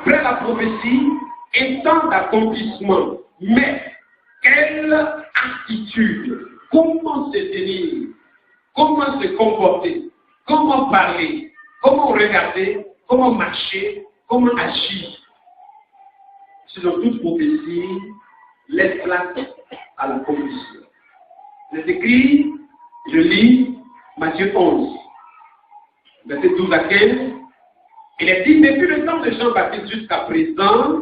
après la prophétie et temps d'accomplissement. Mais quelle attitude, comment se tenir, comment se comporter, comment parler, comment regarder, comment marcher, comment agir. Selon toute prophétie, laisse place à l'accomplissement. C'est écrit, je lis Matthieu 11, verset 12 à 15. Il est dit, depuis le temps de Jean-Baptiste jusqu'à présent,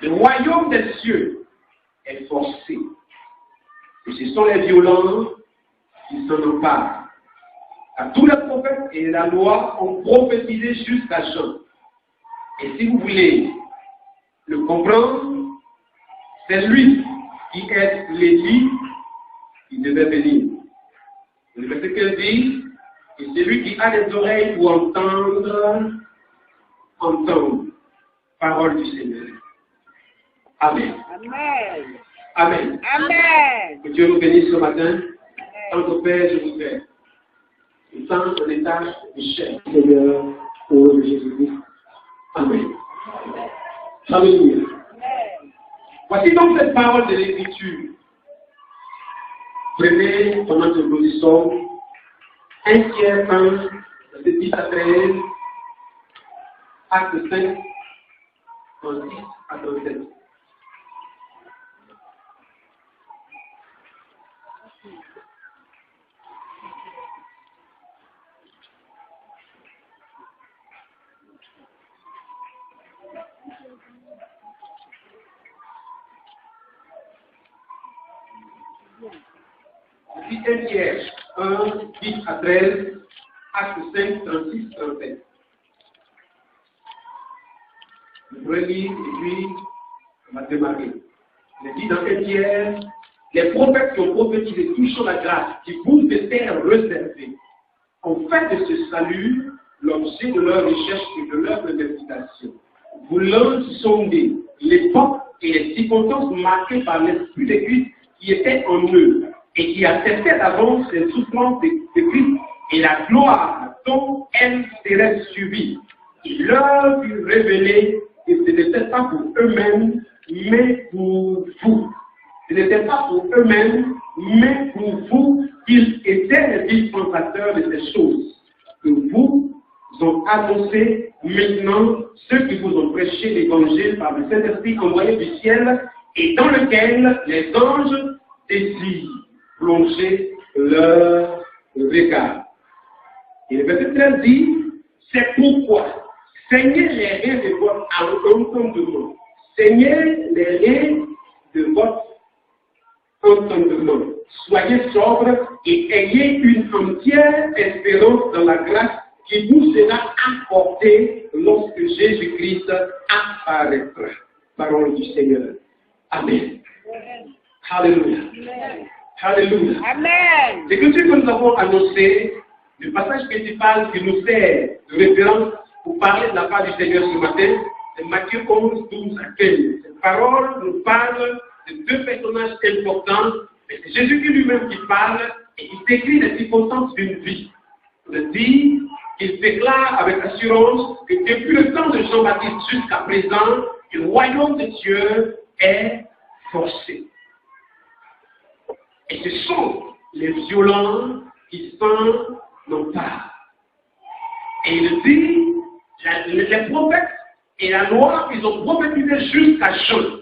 le royaume des cieux est forcé. Et ce sont les violents qui s'en emparent. Car tous les prophètes et la loi ont prophétisé jusqu'à Jean. Et si vous voulez le comprendre, c'est lui qui est l'Élie qui devait venir. Le verset 15 dit, et c'est lui qui a les oreilles pour entendre parole du Seigneur. Amen. Amen. Amen. Amen. Que Dieu nous bénisse ce matin. Tant que Père, je vous prie. Étant en état de chair, Seigneur, au nom de Jésus-Christ. Amen. Alléluia. Voici donc cette parole de l'Écriture. Prenez pendant que nous y sommes 1 Pierre 1, verset 10 à 13, acte 5, 36 à 37. Puis 1 Pierre 1, 10 à 13, acte 5, 36, 37. Je pourrais lire et puis on va démarrer. Il est dit dans 1 Pierre, les prophètes qui ont prophétisé touchant la grâce qui vous était réservée ont fait de ce salut l'objet de leur recherche et de leur investigation, voulant sonder l'époque et les circonstances marquées par l'esprit de Christ qui était en eux et qui attestait d'avance les souffrances de Christ et la gloire dont elle serait suivie. Il leur fut révélé que ce n'était pas pour eux-mêmes, mais pour vous. Ce n'était pas pour eux-mêmes, mais pour vous qu'ils étaient les dispensateurs de ces choses que vous ont annoncé maintenant ceux qui vous ont prêché l'évangile par le Saint-Esprit envoyé du ciel et dans lequel les anges désirent plonger leur regard. Et le verset 13 dit, c'est pourquoi saignez les reins de votre entendement. Saignez les reins de votre entendement. Soyez sobres et ayez une entière espérance dans la grâce qui vous sera apportée lorsque Jésus-Christ apparaîtra. Parole du Seigneur. Amen. Alléluia. Alléluia. Amen. L'écriture que nous avons annoncée, le passage principal qui nous sert de référence pour parler de la part du Seigneur ce matin, c'est Matthieu 11, 12 à 15. Cette parole nous parle de deux personnages importants, mais c'est Jésus-Christ lui-même qui parle et qui décrit les circonstances d'une vie. Il dit qu'il déclare avec assurance que depuis le temps de Jean-Baptiste jusqu'à présent, le royaume de Dieu est forcé. Et ce sont les violents qui s'en emparent. Et il dit, les prophètes et la loi, ils ont prophétisé jusqu'à Jean.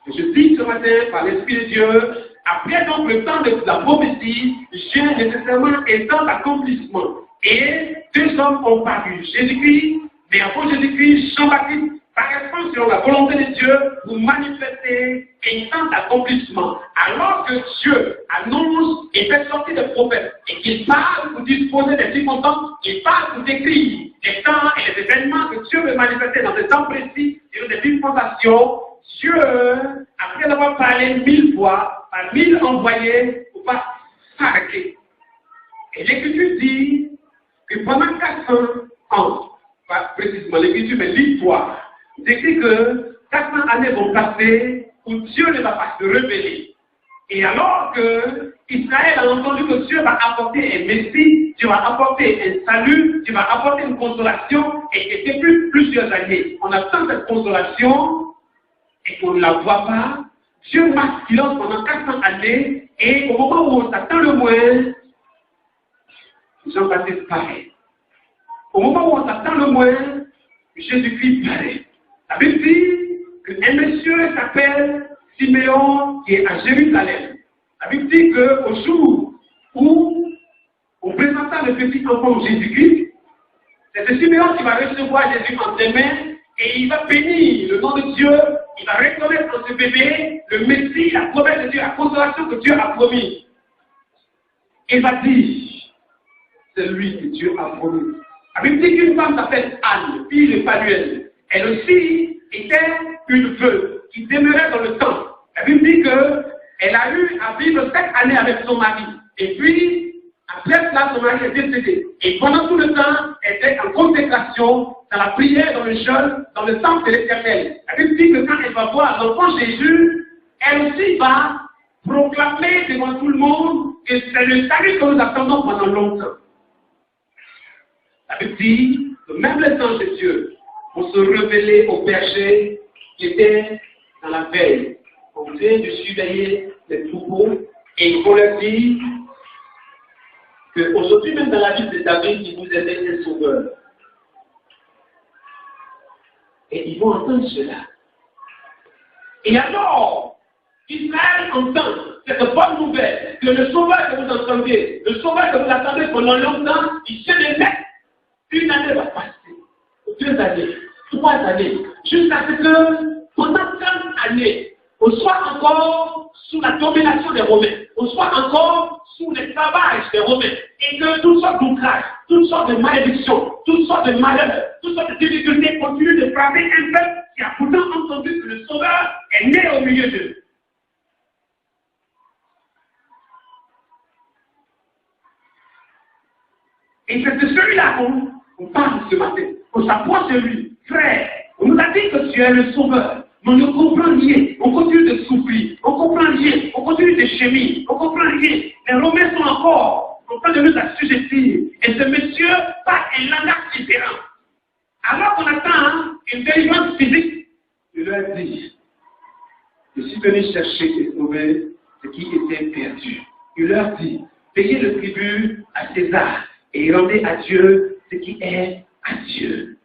Je dis ce matin, par l'Esprit de Dieu, après donc le temps de la prophétie, vient nécessairement un temps d'accomplissement. Et deux hommes ont paru, Jésus-Christ, mais avant Jésus-Christ, Jean-Baptiste, paraissant selon la volonté de Dieu pour manifester un temps d'accomplissement. Alors que Dieu annonce et fait sortir des prophètes et qu'il parle pour disposer des circonstances, il parle pour décrire les temps et les événements que Dieu veut manifester dans des temps précis et dans des dispensations. Dieu, après avoir parlé 1000 fois, par 1000 envoyés, ne peut pas s'arrêter. Et l'Écriture dit que pendant 400 ans, pas précisément l'Écriture, mais l'histoire, décrit que 400 années vont passer où Dieu ne va pas se révéler. Et alors Israël a entendu que Dieu va apporter un Messie, Dieu va apporter un salut, Dieu va apporter une consolation, et depuis plusieurs années, on attend cette consolation et on ne la voit pas. Dieu marche silence pendant 400 années, et au moment où on s'attend le moins, Jean-Baptiste paraît. Au moment où on s'attend le moins, Jésus-Christ paraît. La Bible dit qu'un monsieur s'appelle Siméon qui est à Jérusalem. La Bible dit qu'au jour où on présenta le petit enfant Jésus-Christ, c'est ce Siméon qui va recevoir Jésus en ses mains et il va bénir le nom de Dieu, il va reconnaître en ce bébé le Messie, la promesse de Dieu, la consolation que Dieu a promis. Il va dire, c'est lui que Dieu a promis. La Bible dit qu'une femme s'appelle Anne, fille de Phanuel. Elle aussi était une veuve qui demeurait dans le temps. La Bible dit qu'elle a eu à vivre 7 années avec son mari. Et puis, après cela, son mari est décédé. Et pendant tout le temps, elle était en consécration, dans la prière, dans le jeûne, dans le temple de l'Éternel. La Bible dit que quand elle va voir l'enfant Jésus, elle aussi va proclamer devant tout le monde que c'est le salut que nous attendons pendant longtemps. La Bible dit que même les anges de Dieu vont se révéler aux bergers qui étaient dans la veille, en train de surveiller les troupeaux, et ils vont leur dire qu'aujourd'hui, même dans la vie de David, il vous était un sauveur. Et ils vont entendre cela. Et alors, Israël entend cette bonne nouvelle que le sauveur que vous entendez, le sauveur que vous attendez pendant longtemps, il se le met. Une année va passer, 2 années, 3 années, jusqu'à ce que pendant 30 années, on soit encore sous la domination des Romains, on soit encore sous l'esclavage des Romains, et que toutes sortes d'outrages, toutes sortes de malédictions, toutes sortes de malheurs, toutes sortes de difficultés continuent de frapper un peuple qui a pourtant entendu que le Sauveur est né au milieu d'eux. Et c'est de celui-là qu'on parle ce matin. On s'approche de lui. Frère, on nous a dit que tu es le sauveur. Mais on ne comprend rien. On continue de souffrir. On comprend rien. On continue de gémir. On comprend rien. Les Romains sont encore en train de nous assujettir. Et ce monsieur parle un langage différent. Alors qu'on attend une délivrance physique, je leur dis, je suis venu chercher et sauver ce qui était perdu. Il leur dit, payez le tribut à César et rendez à Dieu ce qui est à Dieu.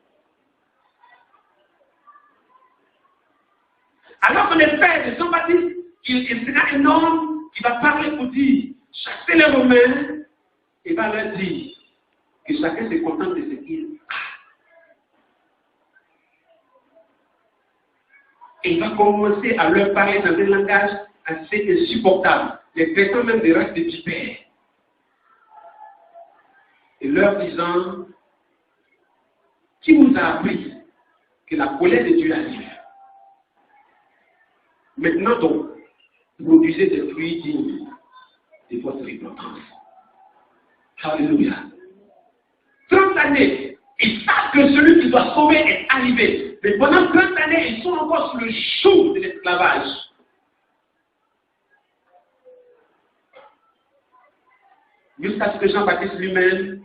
Alors qu'on est père de Jean-Baptiste, il sera un homme qui va parler pour dire, chassez les Romains, et va leur dire que chacun se contente de ce qu'il a. Et il va commencer à leur parler dans un langage assez insupportable, les traitant même des races de vipères. Et leur disant, qui vous a appris que la colère de Dieu arrive? Maintenant donc, produisez des fruits dignes de votre repentance. Alléluia. 30 années, ils savent que celui qui doit sauver est arrivé. Mais pendant 30 années, ils sont encore sous le joug de l'esclavage. Jusqu'à ce que Jean-Baptiste lui-même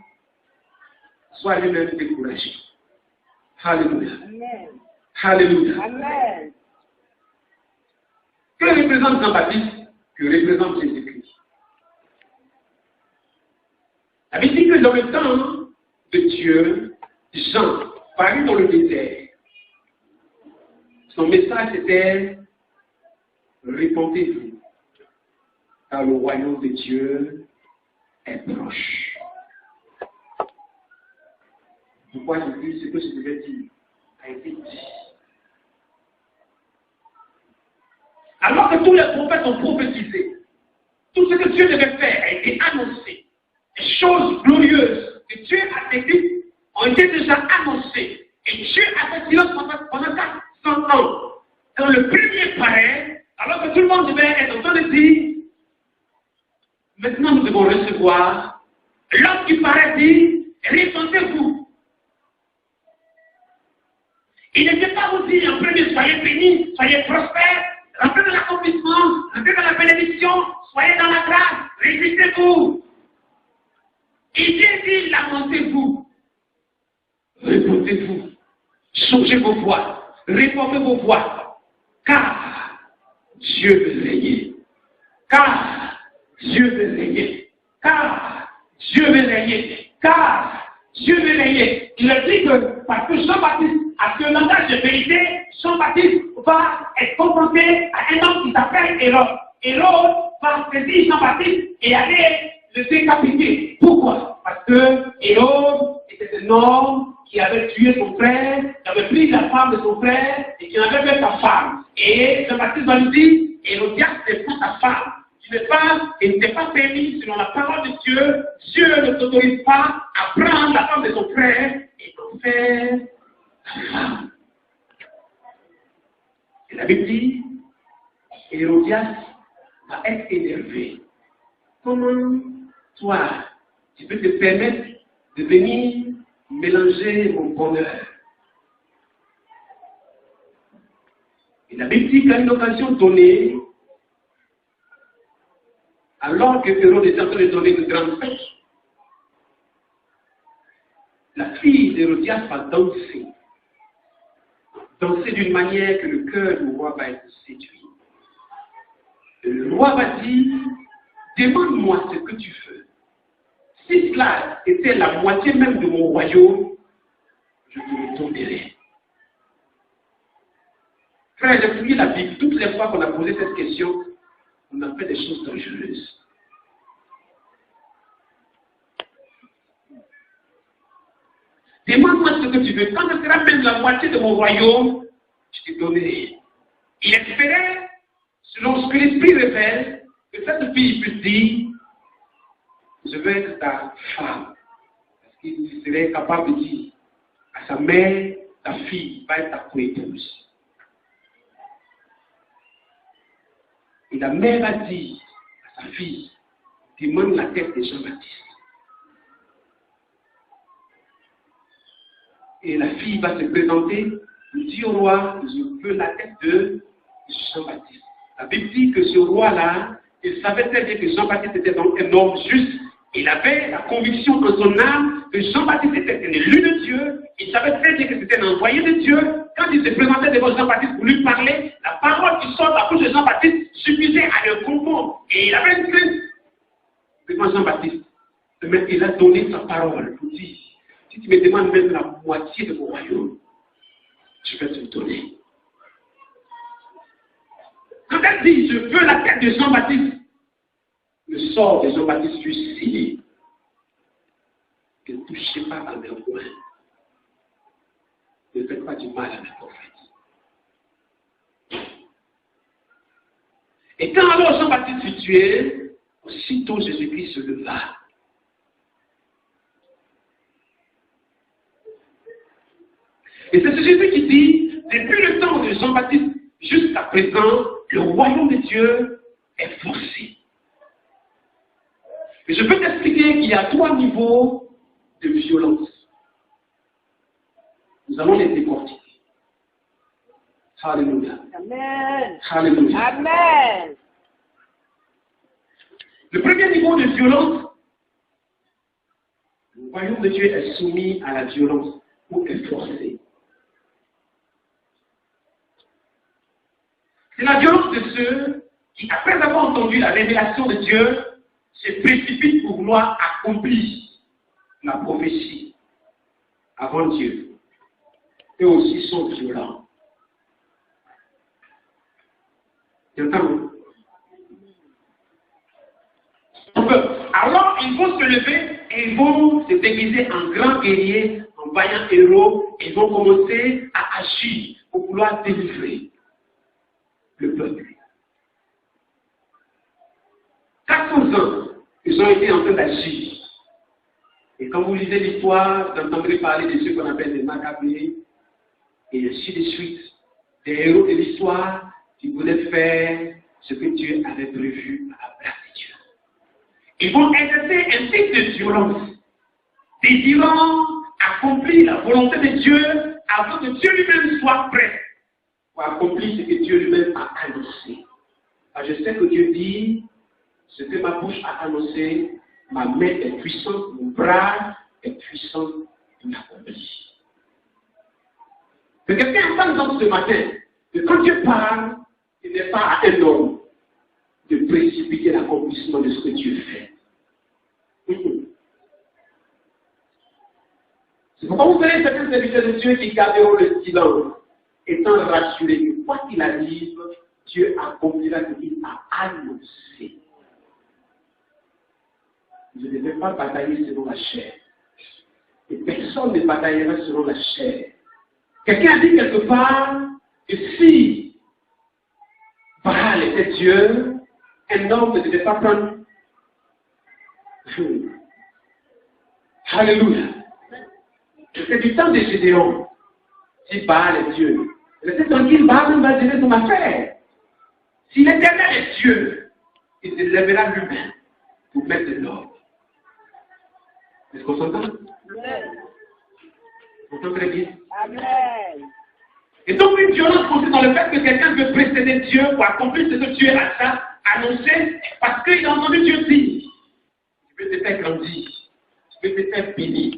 soit lui-même découragé. Alléluia. Amen. Alléluia. Amen. Que représente Jean-Baptiste? Que représente Jésus-Christ? La Bible dit que dans le temps de Dieu, Jean parut dans le désert. Son message était répentez-vous, car le royaume de Dieu est proche. Pourquoi je dis ce que je devais dire a été dit. Alors que tous les prophètes ont prophétisé, tout ce que Dieu devait faire a été annoncé. Les choses glorieuses que Dieu a décrites ont été déjà annoncées. Et Dieu a fait silence pendant 400 ans. Dans le premier paraît, alors que tout le monde devait être en train de dire, maintenant nous devons recevoir. L'homme qui paraît dit, répentez-vous. Il ne vient pas vous dire en premier, soyez bénis, soyez prospères, rentrez dans l'accomplissement, rentrez dans la bénédiction, soyez dans la grâce, réjouissez-vous. Et Dieu dit, lamentez-vous, répondez-vous, changez vos voies, réformez vos voies, car Dieu veut régner. Car Dieu veut régner. Car Dieu veut régner. Car Dieu veut régner. Il a dit que parce que Jean-Baptiste a ce langage de vérité, Jean-Baptiste va être confronté à un homme qui s'appelle Hérode. Hérode va saisir Jean-Baptiste et aller le décapiter. Pourquoi? Parce que Hérode était un homme qui avait tué son frère, qui avait pris la femme de son frère et qui en avait fait sa femme. Et Jean-Baptiste va lui dire, Hérodias, c'est pas ta femme. Tu n'es pas, et ne t'es pas permis, selon la parole de Dieu, Dieu ne t'autorise pas à prendre la femme de son frère et d'en faire ta femme. Et la Bible dit, Hérodias va être énervé. Comment toi, tu peux te permettre de venir mélanger mon bonheur? Et la Bible dit qu'à une occasion donnée, alors que Hérode est en train de donner une grande fête, la fille d'Hérodias va danser. Danser d'une manière que le cœur du roi va être séduit. Et le roi va dire, demande-moi ce que tu veux. Si cela était la moitié même de mon royaume, je te le donnerai. Frère, j'ai fouillé la Bible. Toutes les fois qu'on a posé cette question, on a fait des choses dangereuses. Demande-moi ce que tu veux. Quand ce sera même la moitié de mon royaume, je te donnerai. Il espérait, selon ce que l'Esprit révèle, que cette fille puisse dire, je veux être ta femme. Parce qu'il serait capable de dire à sa mère, ta fille va être ta coépouse. Et la mère a dit à sa fille, demande la tête de Jean-Baptiste. Et la fille va se présenter, dit au roi, je veux la tête de Jean-Baptiste. La Bible dit que ce roi-là, il savait très bien que Jean-Baptiste était donc un homme juste. Il avait la conviction dans son âme que Jean-Baptiste était un élu de Dieu. Il savait très bien que c'était un envoyé de Dieu. Quand il se présentait devant Jean-Baptiste pour lui parler, la parole qui sort de la bouche de Jean-Baptiste suffisait à le confondre. Et il avait une crainte devant Jean-Baptiste. Mais il a donné sa parole pour dire, si tu me demandes même la moitié de mon royaume, je vais te le donner. Quand elle dit, je veux la tête de Jean-Baptiste, le sort de Jean-Baptiste fut scellé. Ne touchez pas à mes coins. Ne faites pas du mal à mes prophètes. Et quand alors Jean-Baptiste fut tué, aussitôt Jésus-Christ se leva. Et c'est ce Jésus qui dit, depuis le temps de Jean-Baptiste jusqu'à présent, le royaume de Dieu est forcé. Et je peux t'expliquer qu'il y a 3 niveaux de violence. Nous allons les décortiquer. Alléluia. Amen. Alléluia. Amen. Le premier niveau de violence, le royaume de Dieu est soumis à la violence ou est forcé. C'est la violence de ceux qui, après avoir entendu la révélation de Dieu, se précipitent pour vouloir accomplir la prophétie avant Dieu. Eux aussi sont violents. Alors, ils vont se lever et ils vont se déguiser en grands guerriers, en vaillants héros, et ils vont commencer à agir pour vouloir délivrer le peuple. 400 ans, ils ont été en train d'agir. Et quand vous lisez l'histoire, vous entendrez parler de ceux qu'on appelle des Maccabées, et ainsi de suite, des héros de l'histoire qui voulaient faire ce que Dieu avait prévu à la place de Dieu. Ils vont exercer un type de violence, désirant accomplir la volonté de Dieu avant que Dieu lui-même soit prêt pour accomplir ce que Dieu lui-même a annoncé. Alors je sais que Dieu dit, Ce que ma bouche a annoncé, ma main est puissante, mon bras est puissant pour l'accomplir. Que quelqu'un entende donc ce matin que quand Dieu parle, il n'est pas à un homme de précipiter l'accomplissement de ce que Dieu fait. C'est pourquoi vous verrez certains serviteurs de Dieu qui garderont le silence, étant rassurés que quoi qu'il arrive, Dieu accomplira ce qu'il a annoncé. Je ne vais pas batailler selon la chair. Et personne ne bataillera selon la chair. Quelqu'un a dit quelque part que si Baal était Dieu, un homme ne devait pas prendre. Alléluia. C'est du temps de Gédéon. Si Baal est Dieu, restez tranquille, Baal va gérer son affaire. Si l'Éternel est Dieu, il se lèvera lui-même pour mettre de l'ordre. Est-ce qu'on s'entend? On s'entend très bien? Amen. Et donc une violence consiste dans le fait que quelqu'un veut précéder Dieu pour accomplir ce que Dieu a annoncé parce qu'il a entendu Dieu dire. Je veux te faire grandir, je veux te faire bénir,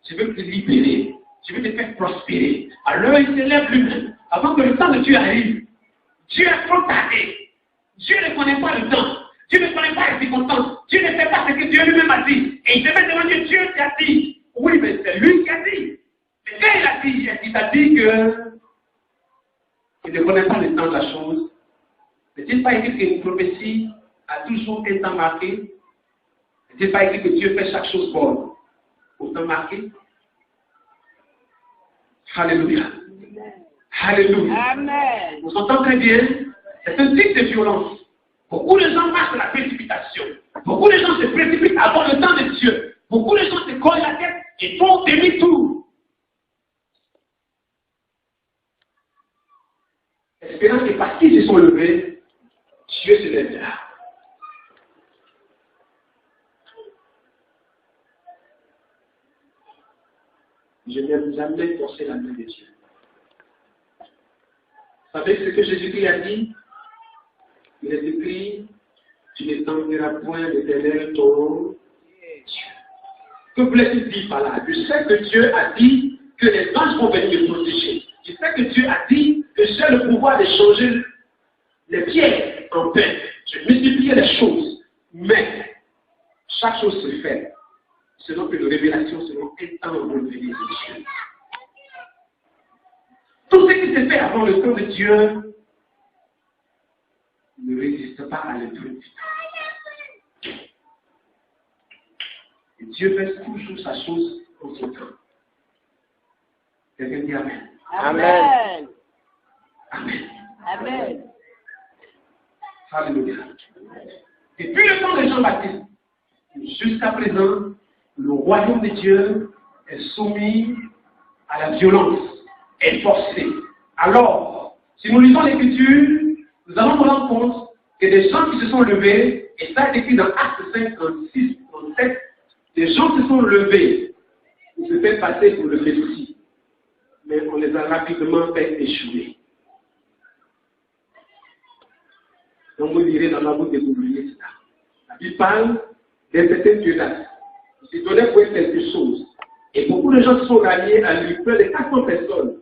je veux te libérer, je veux te faire prospérer. Alors il se lève lui-même avant que le temps de Dieu arrive. Dieu est trop tardé. Dieu ne connaît pas le temps. Dieu ne connaît pas les circonstances. Dieu ne fait pas ce que Dieu lui-même a dit. Et il se met devant Dieu, Dieu t'a dit. Oui, mais c'est lui qui a dit. Mais quand il a dit, il t'a dit que il ne connaît pas le temps de la chose. N'est-il pas écrit qu'une prophétie a toujours un temps marqué? N'est-il pas écrit que Dieu fait chaque chose bonne au temps marqué? Alléluia. Alléluia. Amen. On s'entend très bien. C'est un type de violence. Beaucoup de gens marchent dans la précipitation. Beaucoup de gens se précipitent avant le temps de Dieu. Beaucoup de gens se collent la tête et font demi-tour. Espérant que parce qu'ils se sont levés, Dieu se lèvera. Je n'aime jamais forcer la main de Dieu. Vous savez ce que Jésus-Christ a dit? Il est écrit, tu ne t'enverras point l'Éternel ton Dieu. Que voulait-il dire par là? Je sais que Dieu a dit que les anges vont venir me protéger. Je sais que Dieu a dit que j'ai le pouvoir de changer les pierres en pain. Je multiplie les choses. Mais chaque chose se fait selon que nos révélations seront un temps relevé de Dieu. Tout ce qui se fait avant le temps de Dieu ne résiste pas à l'épreuve. Et Dieu fait toujours sa chose en son temps. Quelqu'un dit Amen. Amen. Amen. Amen. Alléluia. Depuis le temps de Jean-Baptiste, jusqu'à présent, le royaume de Dieu est soumis à la violence, est forcé. Alors, si nous lisons l'Écriture, nous allons nous rendre compte que des gens qui se sont levés, et ça est écrit dans Actes 5, 36, 37, des gens se sont levés pour se faire passer pour le Messie. Mais on les a rapidement fait échouer. Donc vous lirez dans la bouche de oublier cela. La Bible parle d'un certain Judas. Il se donnait pour quelque chose. Et beaucoup de gens se sont ralliés à lui, près de 400 personnes.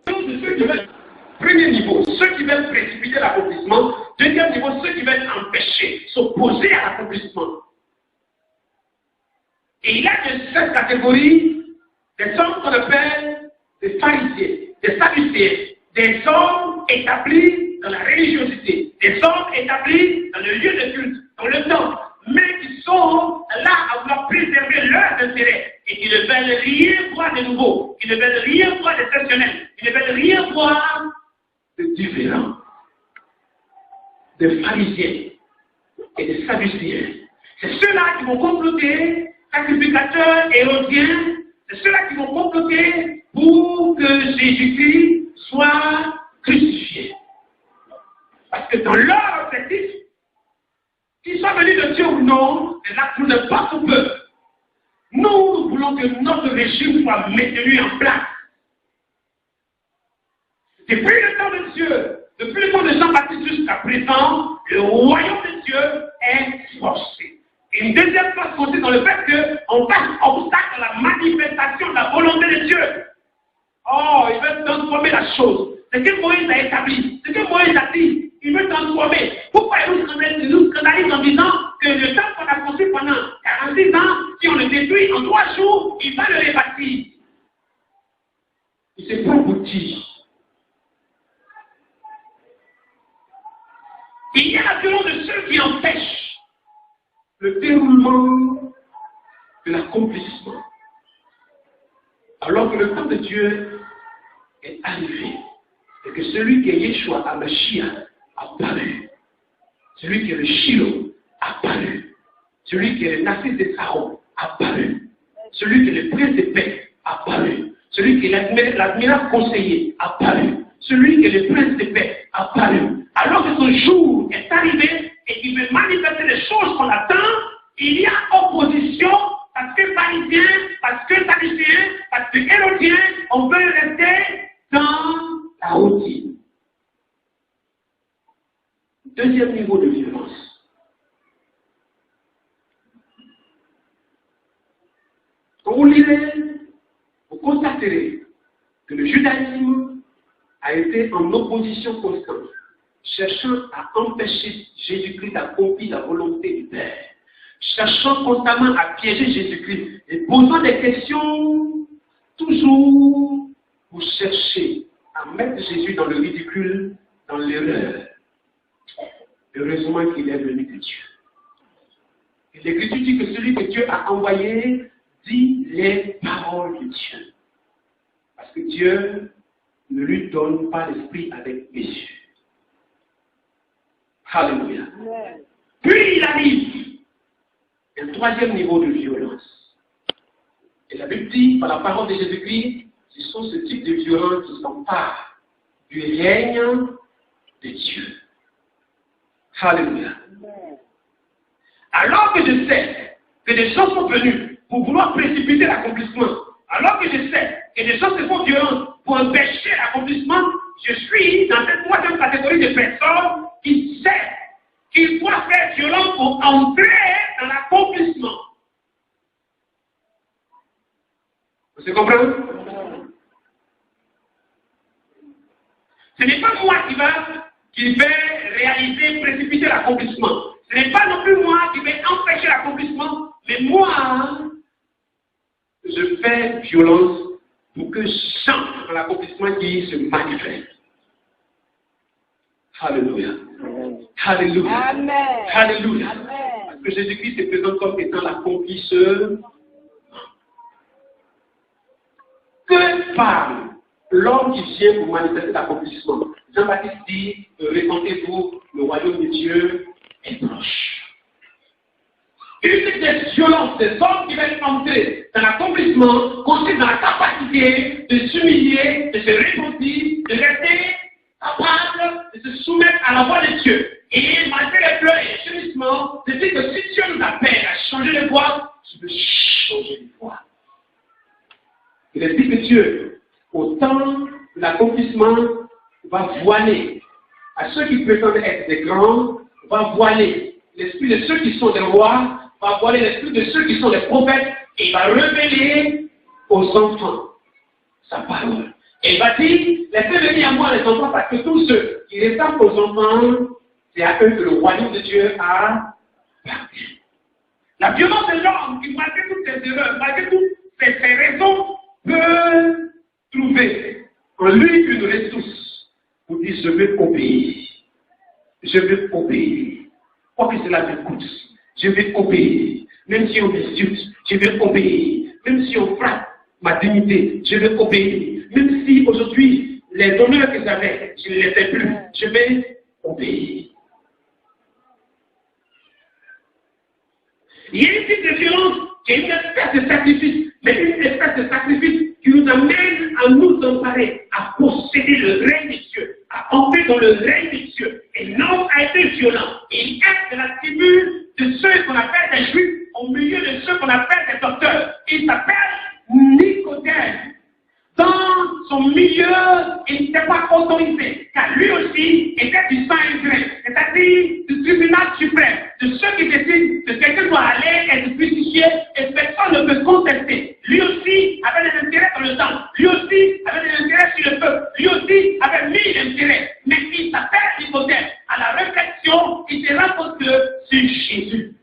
Premier niveau, ceux qui veulent précipiter l'accomplissement. Deuxième niveau, ceux qui veulent empêcher, s'opposer à l'accomplissement. Et il y a de cette catégorie des hommes qu'on appelle des pharisiens, des sadducéens, des hommes établis dans la religiosité, des hommes établis dans le lieu de culte, dans le temple, mais qui sont là à vouloir préserver leurs intérêts et qui ne veulent rien voir de nouveau, qui ne veulent rien voir d'exceptionnel, qui ne veulent rien voir de différent. Des pharisiens et des sadducéens. C'est ceux-là qui vont comploter, sacrificateurs, hérodiens, c'est ceux-là qui vont comploter pour que Jésus-Christ soit crucifié. Parce que dans leur objectif, qu'ils soient venus de Dieu ou non, c'est là pour ne pas tout peuple. Nous voulons que notre régime soit maintenu en place. Depuis le temps de Dieu, Depuis le temps de Jean-Baptiste jusqu'à présent, le royaume de Dieu est forcé. Une deuxième phase consiste dans le fait qu'on fasse obstacle à la manifestation de la volonté de Dieu. Oh, il veut transformer la chose. C'est ce que Moïse a établi. Ce que Moïse a dit, il veut transformer. Pourquoi il nous scandalise en disant que le temps qu'on a construit pendant 46 ans, si on le détruit en 3 jours, il va le rebâtir. Il se prend boutique. Il y a la violence de ceux qui empêchent le déroulement de l'accomplissement. Alors que le temps de Dieu est arrivé, et que celui qui est Yeshua HaMashiach a paru, celui qui est le Shiloh a paru, celui qui est le Narcisse de Saron a paru, celui qui est le prince de paix a paru, celui qui est l'admirable conseiller a paru, celui qui est le prince de paix a paru. Alors que son jour est arrivé et qu'il veut manifester les choses qu'on attend, il y a opposition parce que pharisiens, parce que sadducéens, parce que hérodiens, on veut rester dans la routine. Deuxième niveau de violence. Quand vous lirez, vous constaterez que le judaïsme a été en opposition constante, cherchant à empêcher Jésus-Christ d'accomplir la volonté du Père, cherchant constamment à piéger Jésus-Christ et posant des questions toujours pour chercher à mettre Jésus dans le ridicule, dans l'erreur. Heureusement qu'il est venu de Dieu. Et l'Écriture dit que celui que Dieu a envoyé dit les paroles de Dieu. Parce que Dieu ne lui donne pas l'esprit avec mes yeux. Alléluia. Puis il arrive un troisième niveau de violence. Et la Bible dit, par la parole de Jésus-Christ, ce sont ce type de violence qui s'emparent du règne de Dieu. Alléluia. Alors que je sais que des gens sont venus pour vouloir précipiter l'accomplissement, alors que je sais que des gens se font violents pour empêcher l'accomplissement, je suis dans cette troisième catégorie de personnes qui sait qu'il faut faire violence pour entrer dans l'accomplissement. Vous se comprenez? Ce n'est pas moi qui vais réaliser, précipiter l'accomplissement. Ce n'est pas non plus moi qui vais empêcher l'accomplissement, mais moi, je fais violence pour que j'entre dans l'accomplissement qui se manifeste. Alléluia. Alléluia. Amen. Alléluia. Amen. Parce que Jésus-Christ se présente comme étant l'accomplisseur. Que parle l'homme qui vient pour manifester l'accomplissement? Jean-Baptiste dit, répondez-vous, le royaume de Dieu est proche. Une des violences des hommes qui veulent entrer dans l'accomplissement consiste dans la capacité de s'humilier, de se repentir, de rester capable de se soumettre à la voix de Dieu. Et malgré les pleurs et les gémissements, de dire que si Dieu nous appelle à changer de voix, tu veux changer de voix. Il est dit que Dieu, au temps de l'accomplissement, va voiler à ceux qui prétendent être des grands, va voiler l'esprit de ceux qui sont des rois, va voiler l'esprit de ceux qui sont des prophètes, et il va révéler aux enfants sa parole. Et il va dire, laissez venir à moi les enfants, parce que tous ceux qui ressemblent aux enfants, c'est à eux que le royaume de Dieu a appartenu. La violence de l'homme, qui malgré toutes ses erreurs, malgré toutes ses raisons, peut trouver en lui une ressource pour dire, je veux obéir. Je veux obéir. Quoi que cela me coûte, je vais obéir. Même si on m'insulte, je vais obéir. Même si on frappe ma dignité, je vais obéir. Même si aujourd'hui, les honneurs que j'avais, je ne les fais plus, je vais obéir. Il y a une type de violence qui est une espèce de sacrifice, mais une espèce de sacrifice qui nous amène à nous emparer, à posséder le règne de Dieu, à entrer dans le règne de Dieu. Et l'homme a été violent. Il est de la tribu de ceux qu'on appelle des juifs, au milieu de ceux qu'on appelle des docteurs. Il s'appelle Nicodème. Dans son milieu, il n'était pas autorisé, car lui aussi était du sang ingrat, c'est-à-dire du tribunal suprême, de ceux qui décident que quelqu'un doit aller être crucifié et personne ne peut contester. Lui aussi avait des intérêts dans le temps, lui aussi avait des intérêts sur le peuple, lui aussi avait mis intérêts, mais il s'appelle Nicodème. À la réflexion, il se rend compte que c'est Jésus.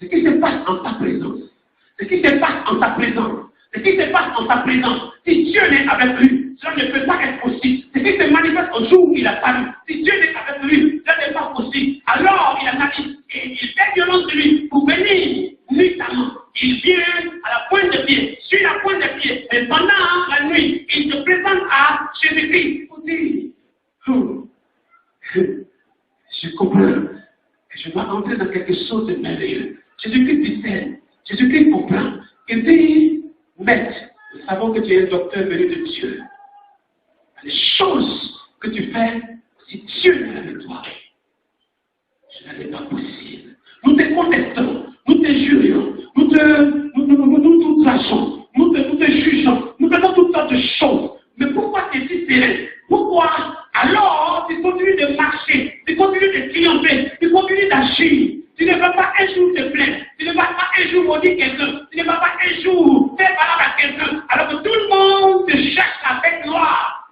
Ce qui se passe en ta présence, ce qui se passe en ta présence, ce qui se passe en ta présence, si Dieu n'est avec lui, cela ne peut pas être possible. Ce qui se manifeste au jour où il a paru, si Dieu n'est avec lui, cela n'est pas possible. Alors il a paru et il fait violence de lui pour venir nuitamment. Il vient à la pointe de pied, sur la pointe de pied, et pendant la nuit, il se présente à Jésus-Christ pour dire, je comprends que je dois entrer dans quelque chose de merveilleux. Jésus-Christ discerne, Jésus-Christ comprend. Il dit, maître, nous savons que tu es un docteur venu de Dieu. Les choses que tu fais, si Dieu n'est avec toi, cela n'est pas possible. Nous te contestons, nous te jurions, nous te trachons, nous te jugeons, nous faisons toutes sortes de choses. Mais pourquoi tu es si serein? Pourquoi alors tu continues de marcher, tu continues de triompher, tu continues d'agir? Tu ne vas pas un jour te plaindre, tu ne vas pas un jour maudire quelqu'un, tu ne vas pas un jour faire parler à quelqu'un, alors que tout le monde te cherche avec gloire.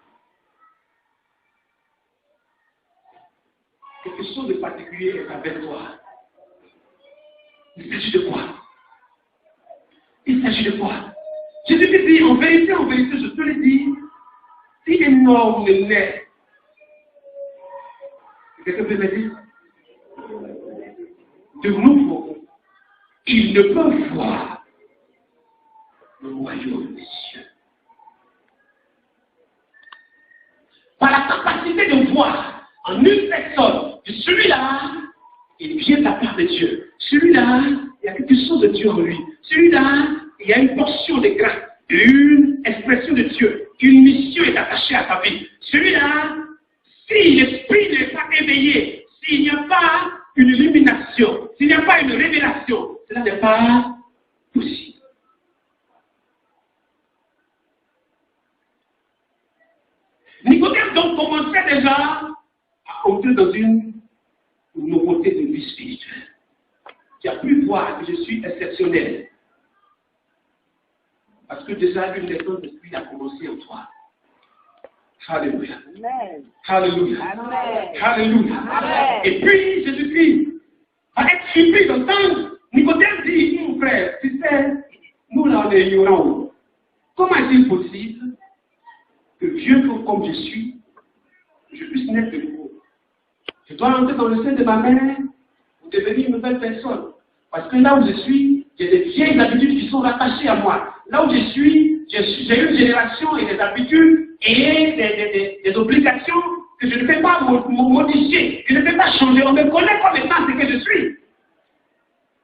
Quelque chose de particulier est avec toi. Il s'agit de quoi? Il s'agit de quoi? Jésus te dit, en vérité, je te le dis, si un homme ne naît, quelqu'un peut me dire? De nouveau, il ne peut voir le royaume des cieux. Par la capacité de voir en une personne, celui-là, il vient de la part de Dieu. Celui-là, il y a quelque chose de Dieu en lui. Celui-là, il y a une portion de grâce, une expression de Dieu, une mission est attachée à sa vie. Celui-là, si l'esprit n'est pas éveillé, s'il n'y a pas une illumination, s'il n'y a pas une révélation, cela n'est pas possible. Nicodème donc commençait déjà à entrer dans une nouveauté de vie spirituelle. Tu as pu voir que je suis exceptionnel. Parce que déjà une naissance d'esprit a commencé en toi. Alléluia. Amen. Alléluia. Amen. Alléluia. Amen. Et puis Jésus-Christ va être surpris d'entendre Nicodème dire, mon frère, tu sais, nous là on est ignorants. Comment est-il possible que vieux comme je suis, je puisse naître de nouveau? Je dois entrer dans le sein de ma mère pour devenir une nouvelle personne. Parce que là où je suis, j'ai des vieilles habitudes qui sont rattachées à moi. Là où je suis, j'ai une génération et des habitudes et des obligations que je ne peux pas modifier, je ne peux pas changer. On me connaît comme étant ce que je suis.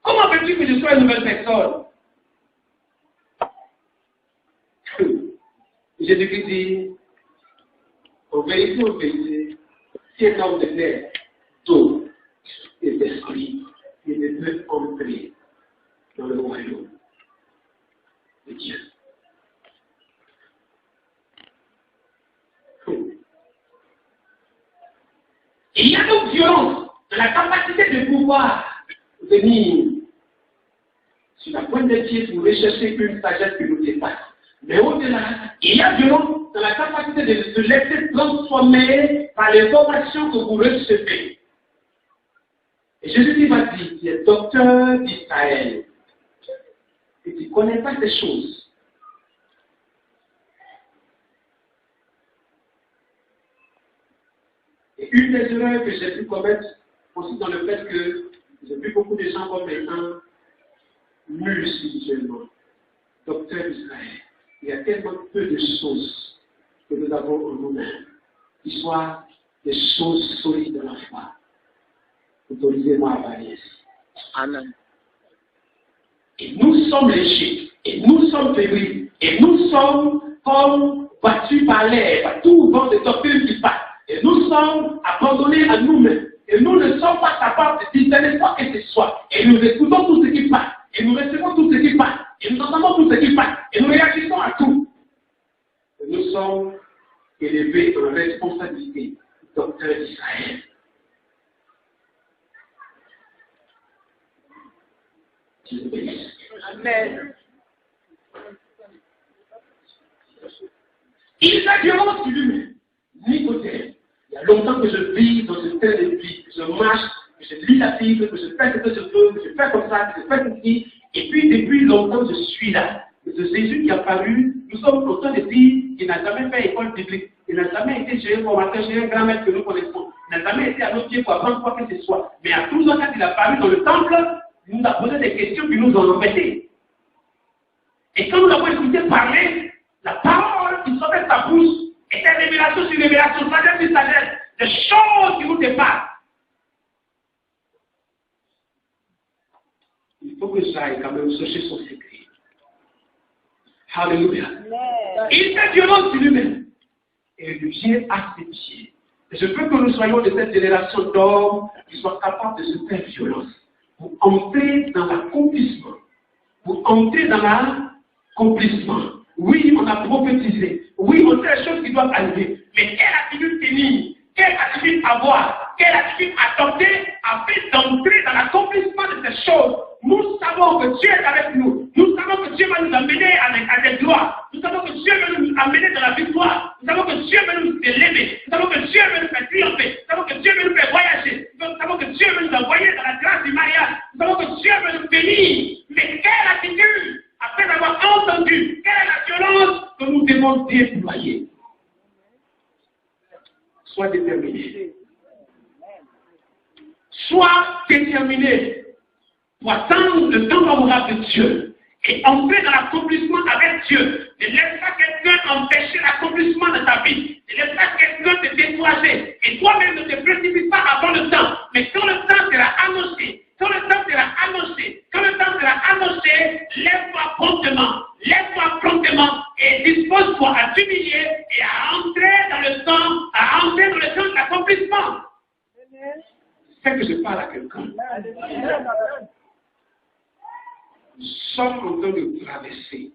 Comment veux-tu que je sois une nouvelle personne? Jésus-Christ dit, en vérité, si un homme de naît d'eau et d'esprit, il ne peut entrer dans le royaume de Dieu. Et il y a donc violence dans la capacité de pouvoir venir sur la pointe des pieds pour rechercher une sagesse qui nous dépasse. Mais au-delà, il y a violence dans la capacité de se laisser transformer par les formations que vous recevez. Et Jésus va dire, tu es docteur d'Israël. Et tu ne connais pas ces choses. Et une des erreurs que j'ai pu commettre aussi dans le fait que j'ai vu beaucoup de gens comme maintenant mûrs spirituellement, docteur d'Israël. Il y a tellement peu de choses que nous avons en nous-mêmes, qui soient des choses solides dans la foi. Autorisez-moi à parler ici. Amen. Et nous sommes légers, et nous sommes fébriles, et nous sommes comme battus par l'air, par tout vent de doctrine qui passe. Et nous sommes abandonnés à nous-mêmes. Et nous ne sommes pas capables de discerner quoi que ce soit. Et nous écoutons tout ce qui passe. Et nous recevons tout ce qui passe. Et nous entendons tout ce qui passe. Et nous réagissons à tout. nous sommes élevés en responsabilité, docteur d'Israël. Amen. Il n'a violence sur lui-même, ni côté. Il y a longtemps que je vis dans ce tel de vie, que je marche, que je lis la Bible, que je fais ce que je veux, que je fais comme ça, que je fais ceci. Et puis depuis longtemps, je suis là. C'est Jésus qui a apparu. Nous sommes contents de dire qu'il n'a jamais fait école biblique. Il n'a jamais été chez un formateur, chez un grand maître que nous connaissons. Il n'a jamais été à nos pieds pour apprendre quoi que ce soit. Mais à 12 ans, quand il a apparu dans le temple, il nous a posé des questions qui nous ont embêtés. Et quand nous avons écouté parler, la parole qui sortait de sa bouche était révélation sur révélation, sagesse sur sagesse, des choses qui nous dépassent. Il faut que j'aille quand même chercher son secret. Alléluia. Il fait violence sur lui-même. Et le pied à ses pieds. Et je veux que nous soyons de cette génération d'hommes qui soient capables de se faire violence. Pour entrer dans l'accomplissement. Pour entrer dans l'accomplissement. Oui, on a prophétisé. Oui, on sait les choses qui doivent arriver. Mais quelle attitude tenir? Quelle attitude avoir? Quelle attitude adopter afin d'entrer dans l'accomplissement de ces choses? Nous savons que Dieu est avec nous. Nous savons que Dieu va nous amener à des gloires. Nous savons que Dieu va nous amener dans la victoire. Nous savons que Dieu va nous élever. Nous savons que Dieu va nous faire triompher. Nous savons que Dieu va nous faire voyager. Nous savons que Dieu va nous envoyer dans la grâce du mariage. Nous savons que Dieu va nous bénir. Mais quelle attitude, après avoir entendu, quelle est la violence que nous devons déployer? Sois déterminé. Sois déterminé pour attendre le temps favorable de Dieu et entrer dans l'accomplissement avec Dieu. Ne laisse pas quelqu'un empêcher l'accomplissement de ta vie. Ne laisse pas quelqu'un te décourager. Et toi-même ne te précipite pas avant le temps. Mais quand le temps sera annoncé, lève-toi promptement et dispose-toi à t'humilier et à entrer dans le temps de l'accomplissement. C'est que je parle à quelqu'un. Nous sommes en train de traverser.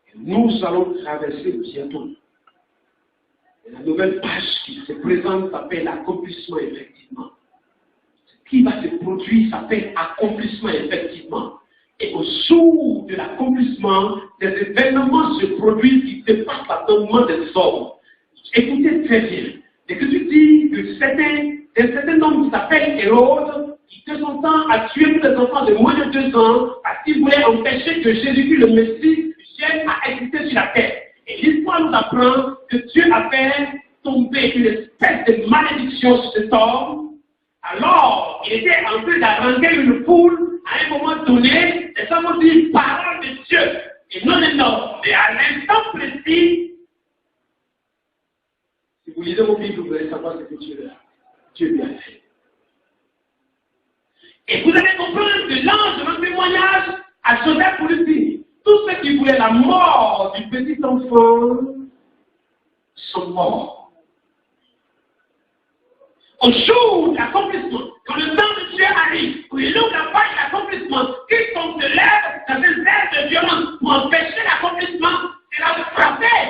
Et nous allons traverser bientôt. Et la nouvelle page qui se présente s'appelle l'accomplissement effectivement. Ce qui va se produire s'appelle accomplissement effectivement. Et au jour de l'accomplissement, des événements se produisent qui dépassent l'entendement des hommes. Écoutez très bien. Et que tu dis que un certain homme qui s'appelle Hérode, qui de son temps a tué tous les enfants de moins de 2 ans, parce qu'il voulait empêcher que Jésus-Christ, le Messie, vienne à exister sur la terre. Et l'histoire nous apprend que Dieu a fait tomber une espèce de malédiction sur cet homme. Alors, il était en train d'arranger une foule, à un moment donné, et ça veut dire parole de Dieu, et non des hommes. Mais à l'instant précis, si vous lisez mon Bible, vous allez savoir ce que Dieu lui a fait. Et vous allez comprendre que l'ange de notre témoignage a Joseph pour le dire. Tous ceux qui voulaient la mort du petit enfant sont morts. Au jour de l'accomplissement, quand le temps de Dieu arrive, où il ouvre la page de l'accomplissement, quiconque se lève dans une air de violence pour empêcher l'accomplissement, c'est la frapper.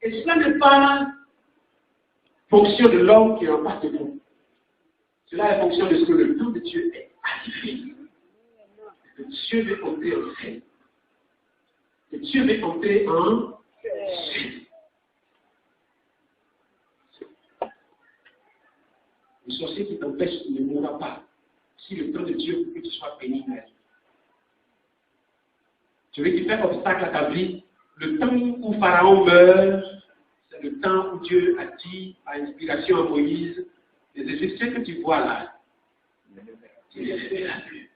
Et cela n'est pas fonction de l'homme qui est en face de nous. Cela est fonction de ce que le temps de Dieu est arrivé. Que Dieu veut entrer en scène. Que Dieu veut entrer en scène. Le sorcier qui t'empêche ne mourra pas si le temps de Dieu veut que tu sois béni. Tu veux qu'il fasse obstacle à ta vie. Le temps où Pharaon meurt, c'est le temps où Dieu a dit à inspiration à Moïse, les Égyptiens que tu vois là, tu les verras plus.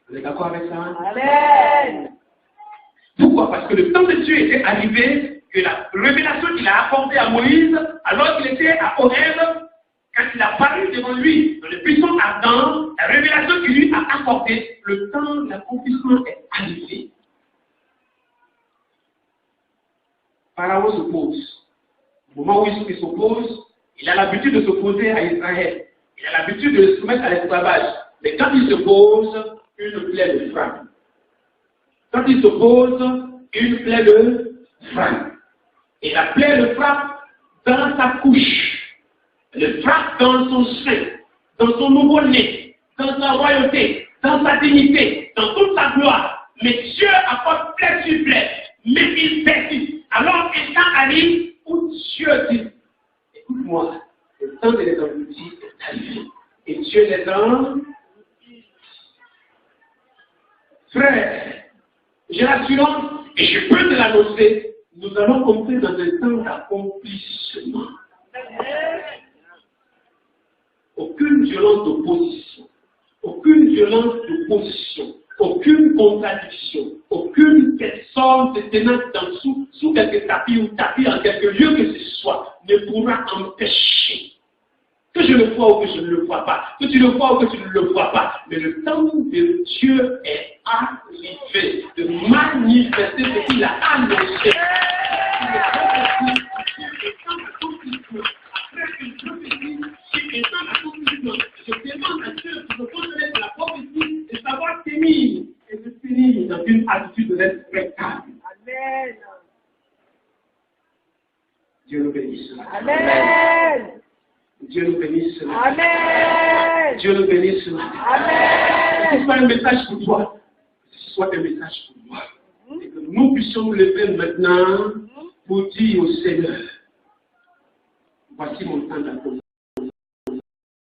Vous êtes d'accord avec ça? Amen. Pourquoi? Parce que le temps de Dieu était arrivé, que la révélation qu'il a apportée à Moïse, alors qu'il était à Horeb, quand il a paru devant lui, dans le buisson ardent, la révélation qu'il lui a apportée, le temps de l'accomplissement est arrivé. Pharaon s'oppose. Au moment où il s'oppose, il a l'habitude de s'opposer à Israël. Il a l'habitude de le soumettre à l'esclavage. Mais quand il se pose, une plaie le frappe. quand il se pose, une plaie le frappe. Et la plaie le frappe dans sa couche, le frappe dans son sein, dans son nouveau-né, dans sa royauté, dans sa dignité, dans toute sa gloire. Mais Dieu apporte plaie sur plaie, mais il persiste. Alors un temps arrive où Dieu dit, écoute-moi, le temps de les engloutir est arrivé. Et Dieu les donne. Frère, j'ai l'assurance, et je peux te l'annoncer, nous allons entrer dans un temps d'accomplissement. Aucune violence d'opposition, aucune violence d'opposition, aucune contradiction, aucune personne se tenant sous quelques tapis ou tapis en quelque lieu que ce soit, ne pourra empêcher. Que je le vois ou que je ne le vois pas, que tu le vois ou que tu ne le vois pas, mais le temps de Dieu est arrivé de manifester ce qu'il a annoncé. Je demande à Dieu de me connaître la prophétie et savoir tenir et de tenir dans une attitude respectable. Amen. Dieu nous bénisse. Amen. Dieu nous bénisse. Amen. Dieu nous bénisse. Amen. Que ce soit un message pour toi, que ce soit un message pour moi. Et que nous puissions nous lever maintenant pour dire au Seigneur, voici mon temps d'accomplir.